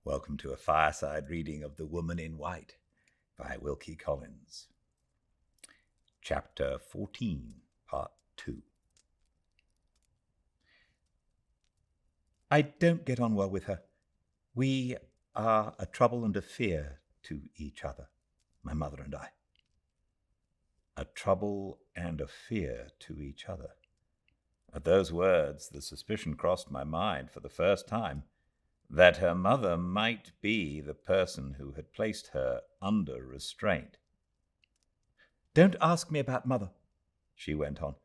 Welcome to a fireside reading of The Woman in White by Wilkie Collins. Chapter 14, Part 2. I don't get on well with her. We are a trouble and a fear to each other, my mother and I. A trouble and a fear to each other. At those words, the suspicion crossed my mind for the first time that her mother might be the person who had placed her under restraint. "Don't ask me about Mother," she went on.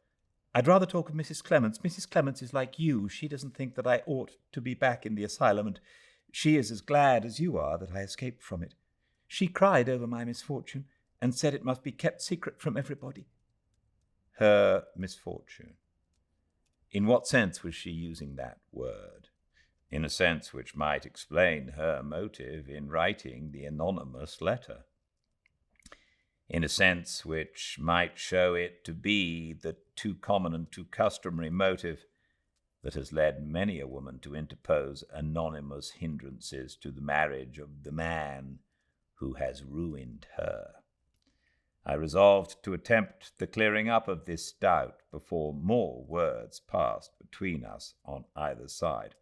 "I'd rather talk of Mrs. Clements. Mrs. Clements is like you. She doesn't think that I ought to be back in the asylum, and she is as glad as you are that I escaped from it. She cried over my misfortune and said it must be kept secret from everybody." Her misfortune. In what sense was she using that word? In a sense which might explain her motive in writing the anonymous letter. In a sense which might show it to be the too common and too customary motive that has led many a woman to interpose anonymous hindrances to the marriage of the man who has ruined her. I resolved to attempt the clearing up of this doubt before more words passed between us on either side.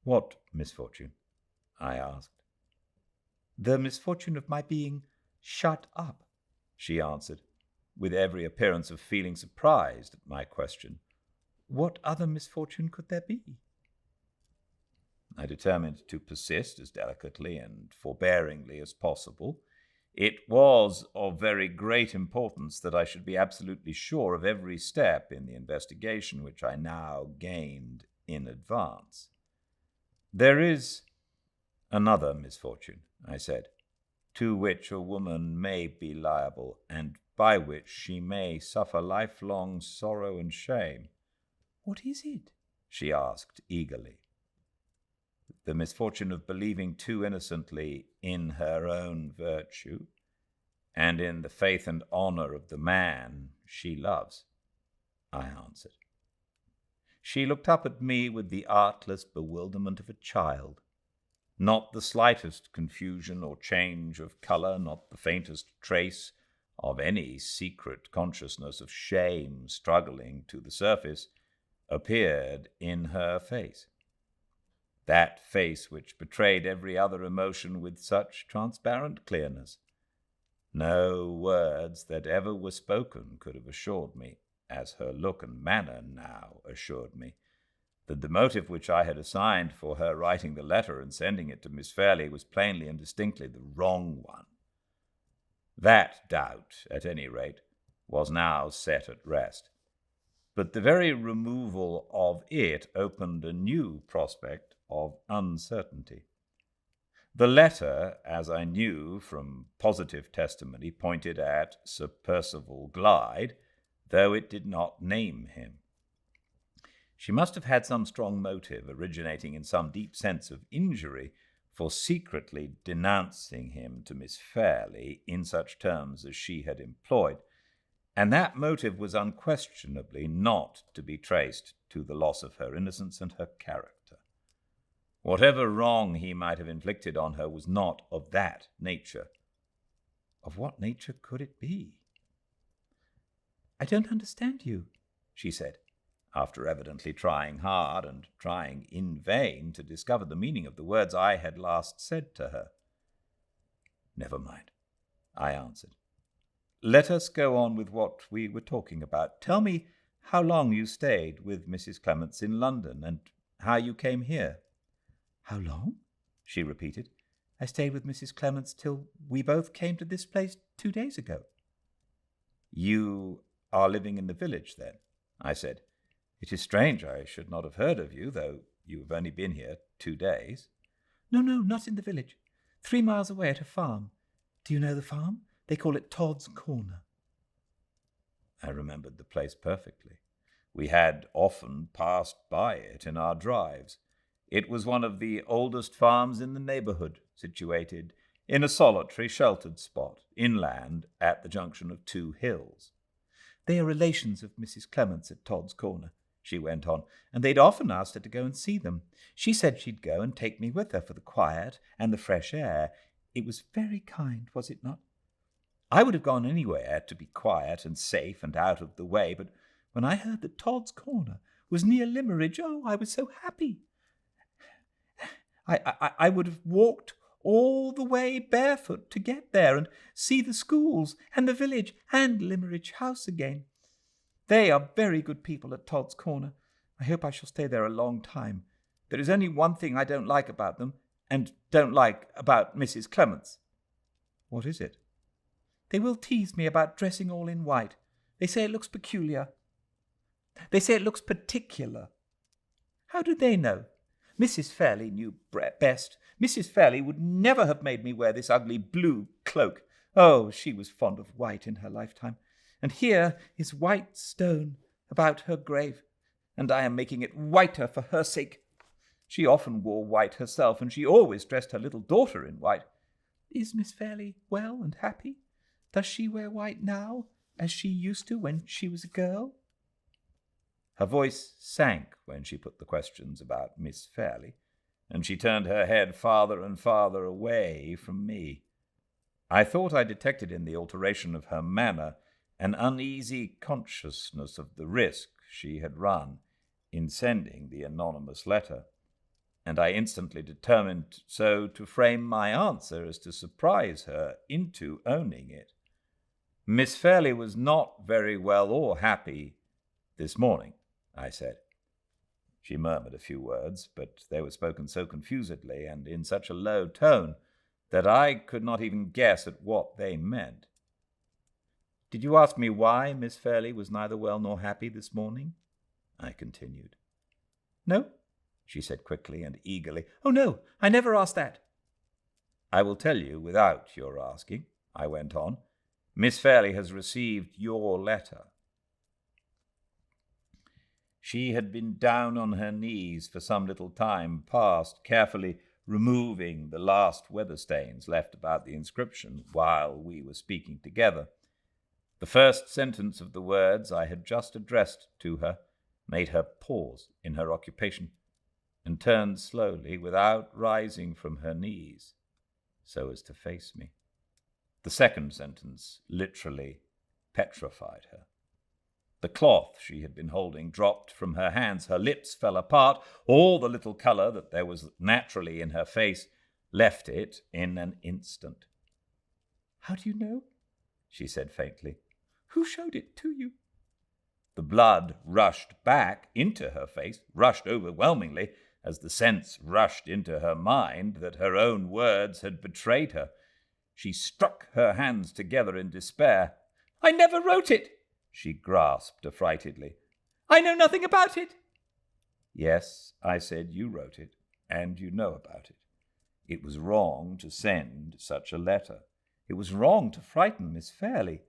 "What misfortune?" I asked. "The misfortune of my being shut up," she answered, with every appearance of feeling surprised at my question. "What other misfortune could there be?" I determined to persist as delicately and forbearingly as possible. It was of very great importance that I should be absolutely sure of every step in the investigation which I now gained in advance. "There is another misfortune," I said, "to which a woman may be liable, and by which she may suffer lifelong sorrow and shame." "What is it?" she asked eagerly. "The misfortune of believing too innocently in her own virtue, and in the faith and honor of the man she loves," I answered. She looked up at me with the artless bewilderment of a child. Not the slightest confusion or change of color, not the faintest trace of any secret consciousness of shame struggling to the surface, appeared in her face. That face which betrayed every other emotion with such transparent clearness. No words that ever were spoken could have assured me, as her look and manner now assured me, that the motive which I had assigned for her writing the letter and sending it to Miss Fairley was plainly and distinctly the wrong one. That doubt, at any rate, was now set at rest. But the very removal of it opened a new prospect of uncertainty. The letter, as I knew from positive testimony, pointed at Sir Percival Glyde, though it did not name him. She must have had some strong motive, originating in some deep sense of injury, for secretly denouncing him to Miss Fairley in such terms as she had employed, and that motive was unquestionably not to be traced to the loss of her innocence and her character. Whatever wrong he might have inflicted on her was not of that nature. Of what nature could it be? "I don't understand you," she said, after evidently trying hard and trying in vain to discover the meaning of the words I had last said to her. "Never mind," I answered. "Let us go on with what we were talking about. Tell me how long you stayed with Mrs. Clements in London, and how you came here." "How long?" she repeated. "I stayed with Mrs. Clements till we both came to this place 2 days ago." "You are living in the village, then?" I said. "It is strange I should not have heard of you, though you have only been here 2 days. "No, not in the village. 3 miles away at a farm. Do you know the farm? They call it Todd's Corner." I remembered the place perfectly. We had often passed by it in our drives. It was one of the oldest farms in the neighborhood, situated in a solitary, sheltered spot, inland, at the junction of 2 hills. "They are relations of Mrs. Clements at Todd's Corner. she went on, and they'd often asked her to go and see them. She said she'd go and take me with her for the quiet and the fresh air. It was very kind, was it not? I would have gone anywhere to be quiet and safe and out of the way, but when I heard that Todd's Corner was near Limmeridge, I was so happy. I would have walked all the way barefoot to get there and see the schools and the village and Limmeridge House again. They are very good people at Todd's Corner. I hope I shall stay there a long time. There is only one thing I don't like about them, and don't like about Mrs. Clements. What is it? They will tease me about dressing all in white. They say it looks peculiar. They say it looks particular. How do they know? Mrs. Fairley knew best. Mrs. Fairley would never have made me wear this ugly blue cloak. Oh, she was fond of white in her lifetime. And here is white stone about her grave, and I am making it whiter for her sake. She often wore white herself, and she always dressed her little daughter in white. Is Miss Fairley well and happy? Does she wear white now, as she used to when she was a girl? Her voice sank when she put the questions about Miss Fairley, and she turned her head farther and farther away from me. I thought I detected in the alteration of her manner an uneasy consciousness of the risk she had run in sending the anonymous letter, and I instantly determined so to frame my answer as to surprise her into owning it. Miss Fairley was not very well or happy this morning, I said. She murmured a few words, but they were spoken so confusedly and in such a low tone that I could not even guess at what they meant. Did you ask me why Miss Fairley was neither well nor happy this morning? I continued. No, she said quickly and eagerly. Oh, no, I never asked that. I will tell you without your asking, I went on. Miss Fairley has received your letter. She had been down on her knees for some little time past, carefully removing the last weather stains left about the inscription while we were speaking together. The first sentence of the words I had just addressed to her made her pause in her occupation and turn slowly, without rising from her knees, so as to face me. The second sentence literally petrified her. The cloth she had been holding dropped from her hands. Her lips fell apart. All the little colour that there was naturally in her face left it in an instant. How do you know? She said faintly. Who showed it to you? The blood rushed back into her face, rushed overwhelmingly, as the sense rushed into her mind that her own words had betrayed her. She struck her hands together in despair. I never wrote it, she grasped affrightedly. I know nothing about it. Yes, I said, you wrote it, and you know about it. It was wrong to send such a letter. It was wrong to frighten Miss Fairley.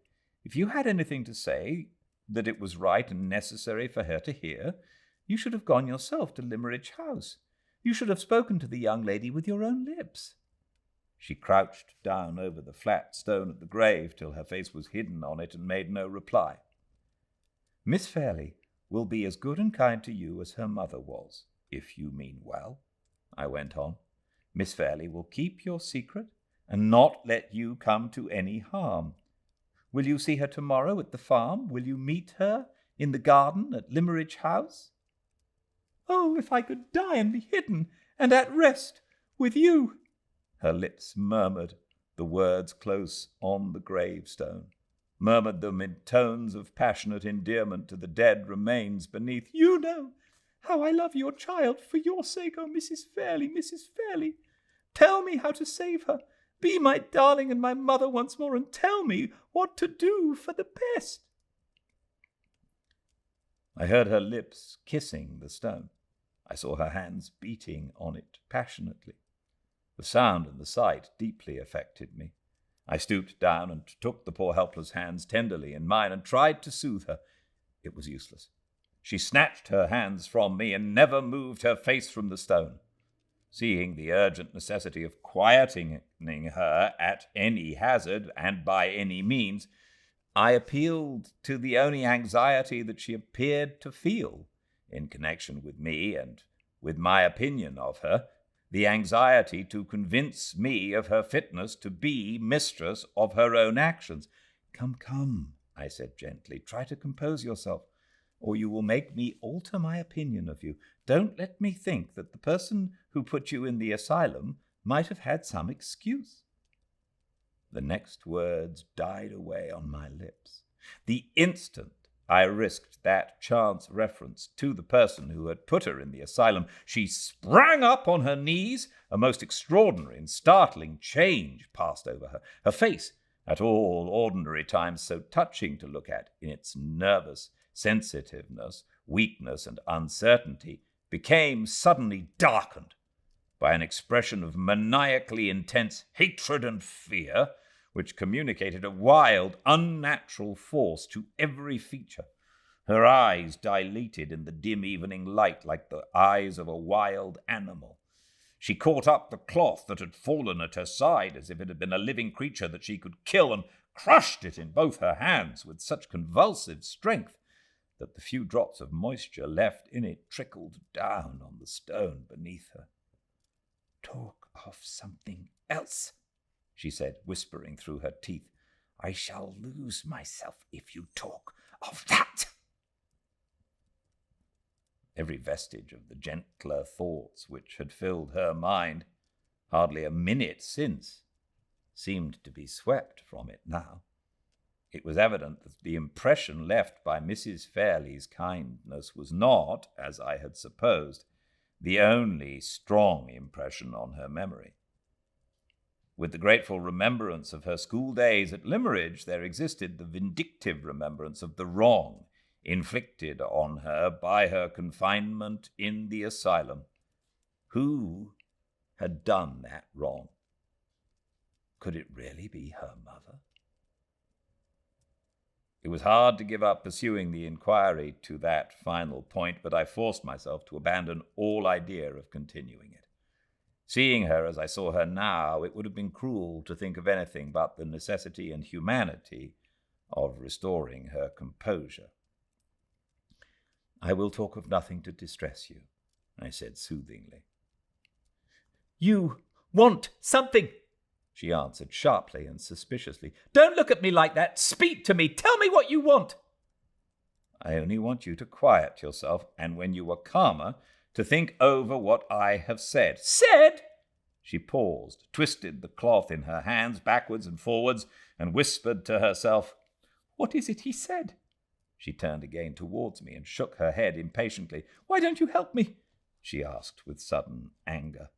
If you had anything to say that it was right and necessary for her to hear, you should have gone yourself to Limmeridge House. You should have spoken to the young lady with your own lips. She crouched down over the flat stone at the grave till her face was hidden on it and made no reply. Miss Fairley will be as good and kind to you as her mother was, if you mean well, I went on. Miss Fairley will keep your secret and not let you come to any harm. Will you see her tomorrow at the farm? Will you meet her in the garden at Limmeridge House? Oh, if I could die and be hidden and at rest with you! Her lips murmured the words close on the gravestone, murmured them in tones of passionate endearment to the dead remains beneath. You know how I love your child for your sake, oh, Mrs. Fairley, Mrs. Fairley. Tell me how to save her. Be my darling and my mother once more, and tell me what to do for the best. I heard her lips kissing the stone. I saw her hands beating on it passionately. The sound and the sight deeply affected me. I stooped down and took the poor helpless hands tenderly in mine and tried to soothe her. It was useless. She snatched her hands from me and never moved her face from the stone. Seeing the urgent necessity of quietening her at any hazard and by any means, I appealed to the only anxiety that she appeared to feel in connection with me and with my opinion of her, the anxiety to convince me of her fitness to be mistress of her own actions. Come, I said gently, try to compose yourself, or you will make me alter my opinion of you. Don't let me think that the person who put you in the asylum might have had some excuse. The next words died away on my lips. The instant I risked that chance reference to the person who had put her in the asylum, she sprang up on her knees. A most extraordinary and startling change passed over her. Her face, at all ordinary times so touching to look at in its nervous sensitiveness, weakness, and uncertainty, became suddenly darkened by an expression of maniacally intense hatred and fear, which communicated a wild, unnatural force to every feature. Her eyes dilated in the dim evening light like the eyes of a wild animal. She caught up the cloth that had fallen at her side as if it had been a living creature that she could kill, and crushed it in both her hands with such convulsive strength that the few drops of moisture left in it trickled down on the stone beneath her. "Talk of something else," she said, whispering through her teeth. "I shall lose myself if you talk of that." Every vestige of the gentler thoughts which had filled her mind hardly a minute since seemed to be swept from it now. It was evident that the impression left by Mrs. Fairley's kindness was not, as I had supposed, the only strong impression on her memory. With the grateful remembrance of her school days at Limmeridge, there existed the vindictive remembrance of the wrong inflicted on her by her confinement in the asylum. Who had done that wrong? Could it really be her mother? It was hard to give up pursuing the inquiry to that final point, but I forced myself to abandon all idea of continuing it. Seeing her as I saw her now, it would have been cruel to think of anything but the necessity and humanity of restoring her composure. "I will talk of nothing to distress you," I said soothingly. "You want something," she answered sharply and suspiciously. "Don't look at me like that. Speak to me. Tell me what you want." "I only want you to quiet yourself, and when you are calmer, to think over what I have said." "Said?" She paused, twisted the cloth in her hands backwards and forwards, and whispered to herself, "What is it he said?" She turned again towards me and shook her head impatiently. "Why don't you help me?" she asked with sudden anger.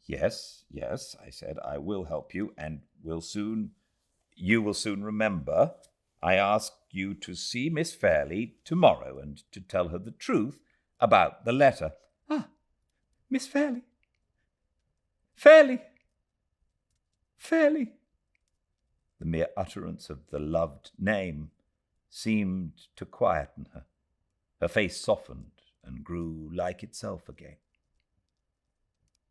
Yes, I said, "I will help you, and you will soon remember. I asked you to see Miss Fairley tomorrow and to tell her the truth about the letter." "Ah, Miss Fairley. Fairley. The mere utterance of the loved name seemed to quieten her. Her face softened and grew like itself again.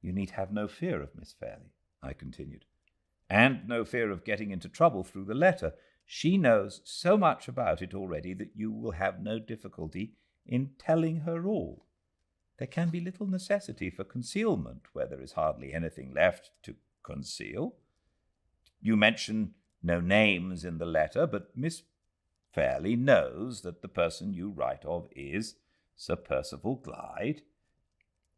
"You need have no fear of Miss Fairley," I continued, "and no fear of getting into trouble through the letter. She knows so much about it already that you will have no difficulty in telling her all. There can be little necessity for concealment where there is hardly anything left to conceal. You mention no names in the letter, but Miss Fairley knows that the person you write of is Sir Percival Glyde."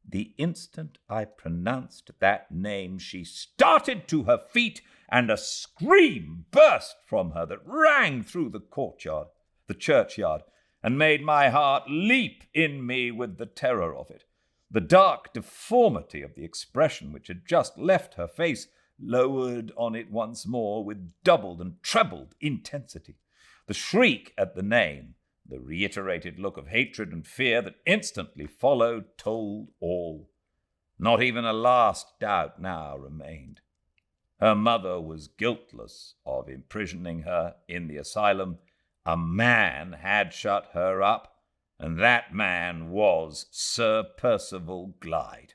The instant I pronounced that name, she started to her feet, and a scream burst from her that rang through the churchyard, and made my heart leap in me with the terror of it. The dark deformity of the expression which had just left her face lowered on it once more with doubled and trebled intensity. The shriek at the name, the reiterated look of hatred and fear that instantly followed, told all. Not even a last doubt now remained. Her mother was guiltless of imprisoning her in the asylum. A man had shut her up, and that man was Sir Percival Glyde.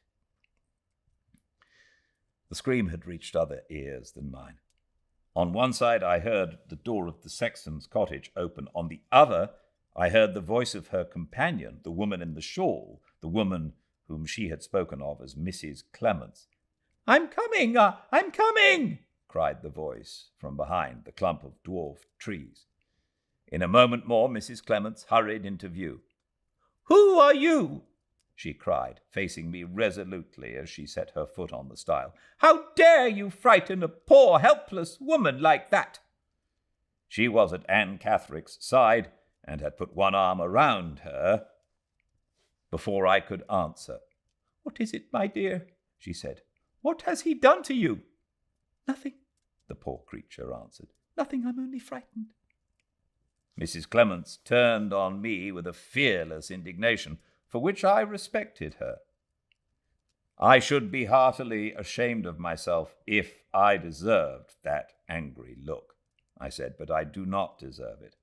The scream had reached other ears than mine. On one side I heard the door of the sexton's cottage open. On the other I heard the voice of her companion, the woman in the shawl, the woman whom she had spoken of as Mrs. Clements. "I'm coming! I'm coming!" cried the voice from behind the clump of dwarfed trees. In a moment more, Mrs. Clements hurried into view. "Who are you?" she cried, facing me resolutely as she set her foot on the stile. "How dare you frighten a poor, helpless woman like that?" She was at Anne Catherick's side and had put one arm around her before I could answer. "What is it, my dear?" she said. "What has he done to you?" "Nothing," the poor creature answered. "Nothing, I'm only frightened." Mrs. Clements turned on me with a fearless indignation, for which I respected her. I should be heartily ashamed of myself if I deserved that angry look, I said, but I do not deserve it.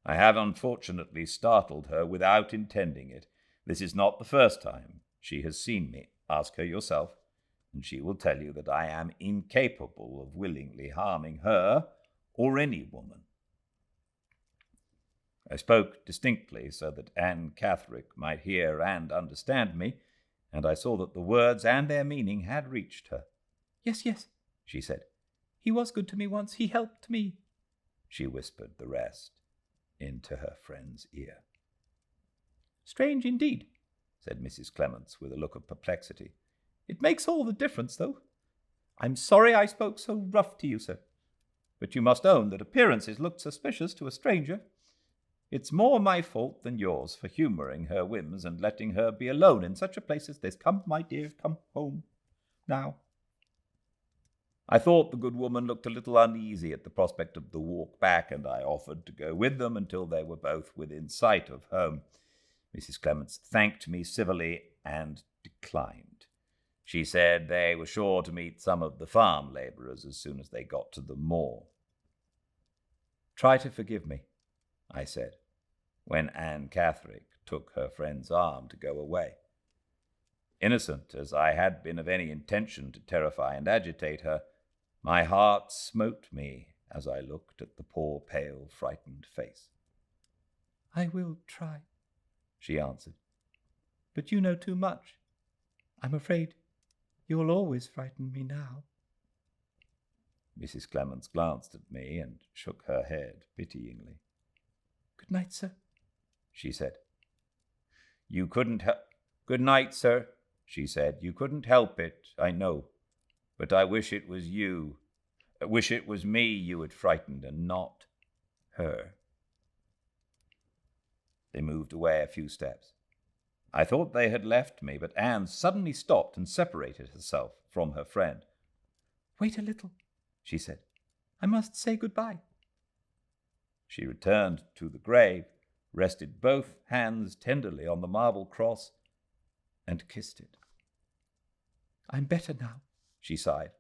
I have unfortunately startled her without intending it. This is not the first time she has seen me. Ask her yourself, and she will tell you that I am incapable of willingly harming her or any woman. I spoke distinctly so that Anne Catherick might hear and understand me, and I saw that the words and their meaning had reached her. "Yes, yes," she said. "He was good to me once. He helped me." She whispered the rest into her friend's ear. "Strange indeed," said Mrs. Clements with a look of perplexity. "It makes all the difference, though. I'm sorry I spoke so rough to you, sir. But you must own that appearances looked suspicious to a stranger. It's more my fault than yours for humouring her whims and letting her be alone in such a place as this. Come, my dear, come home now." I thought the good woman looked a little uneasy at the prospect of the walk back, and I offered to go with them until they were both within sight of home. Mrs. Clements thanked me civilly and declined. She said they were sure to meet some of the farm labourers as soon as they got to the moor. "Try to forgive me," I said, when Anne Catherick took her friend's arm to go away. Innocent as I had been of any intention to terrify and agitate her, my heart smote me as I looked at the poor, pale, frightened face. "I will try," she answered. "But you know too much. I'm afraid you will always frighten me now." Mrs. Clements glanced at me and shook her head pityingly. "Good night, sir," she said. "You couldn't help—" "Good night, sir," she said. "You couldn't help it, I know. But I wish it was you. I wish it was me you had frightened and not her." They moved away a few steps. I thought they had left me, but Anne suddenly stopped and separated herself from her friend. "Wait a little," she said. "I must say goodbye." She returned to the grave, rested both hands tenderly on the marble cross, and kissed it. "I'm better now," she sighed,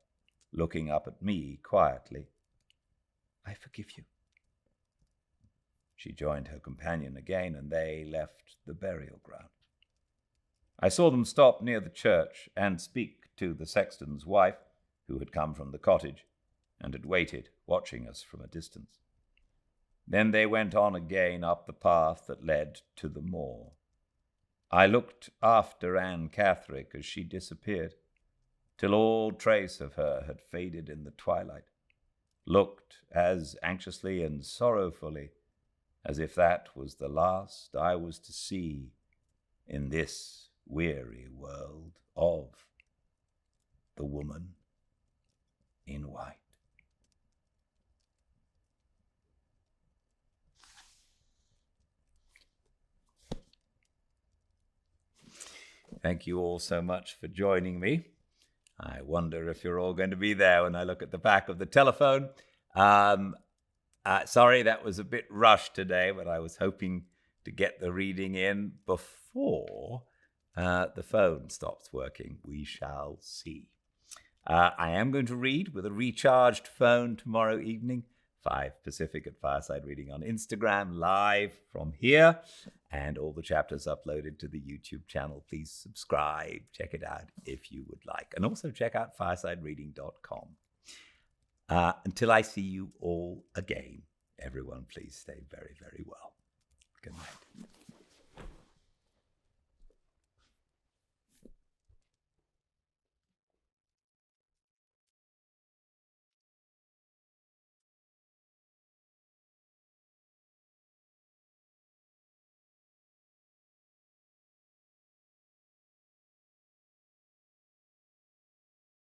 looking up at me quietly. "I forgive you." She joined her companion again, and they left the burial ground. I saw them stop near the church and speak to the sexton's wife, who had come from the cottage and had waited, watching us from a distance. Then they went on again up the path that led to the moor. I looked after Anne Catherick as she disappeared, till all trace of her had faded in the twilight, looked as anxiously and sorrowfully as if that was the last I was to see in this weary world of the woman in white. Thank you all so much for joining me. I wonder if you're all going to be there when I look at the back of the telephone. Sorry, that was a bit rushed today, but I was hoping to get the reading in before the phone stops working. We shall see. I am going to read with a recharged phone tomorrow evening, 5 Pacific at Fireside Reading on Instagram, live from here, and all the chapters uploaded to the YouTube channel. Please subscribe, check it out if you would like, and also check out firesidereading.com. Until I see you all again, everyone, please stay very, very well. Good night.